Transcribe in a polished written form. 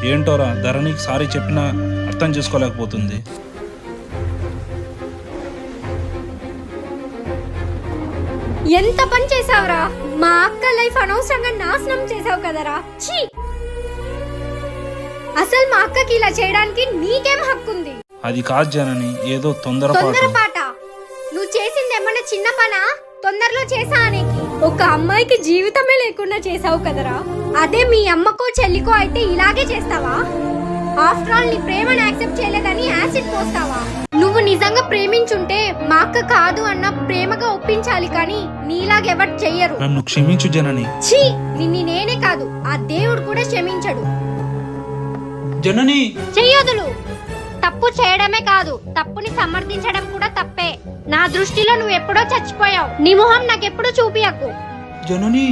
ఏంటోరా ధరణికి sorry చెప్పినా అర్థం చేసుకోలేకపోతుంది. ఎంత పని చేసావురా? మా అక్క లైఫ్ అనవసరంగా నాశనం చేసావు కదరా. ఛీ! అసలు మా అక్కకి ఇలా చేయడానికి నీకేం హక్కుంది? అది కాదు జనని, ఏదో తొందరపాటు. తొందరపాట? నువ్వు చేసింది ఏమన్నా చిన్న పనా? తొందరలో చేసా అనేకి ఒక అమ్మాయికి జీవితమే లేకుండా చేసావు కదరా. అదే మీ అమ్మకో చెల్లికో అయితే ఇలాగే చేస్తావా? ఆఫ్టర్ ఆల్ నీ ప్రేమను యాక్సెప్ట్ చేయలేదని యాసిడ్ పోస్తావా? నువ్వు నిజంగా ప్రేమించుంటే మా అక్క కాదు అన్న ప్రేమగా ఒప్పించాలి, కానీ నీలాగెవరు చెయ్యరు. నన్ను క్షమించు జనని. ఛీ! నిన్ను నేనే కాదు, ఆ దేవుడు కూడా క్షమించడు. జనని చెయ్యొదులు. తప్పు చేయడమే కాదు, తప్పుని సమర్థించడం కూడా తప్పే. నా దృష్టిలో నువ్వు ఎప్పుడో చచ్చిపోయావు. నీ మొహం నాకెప్పుడు చూపియకు. జనని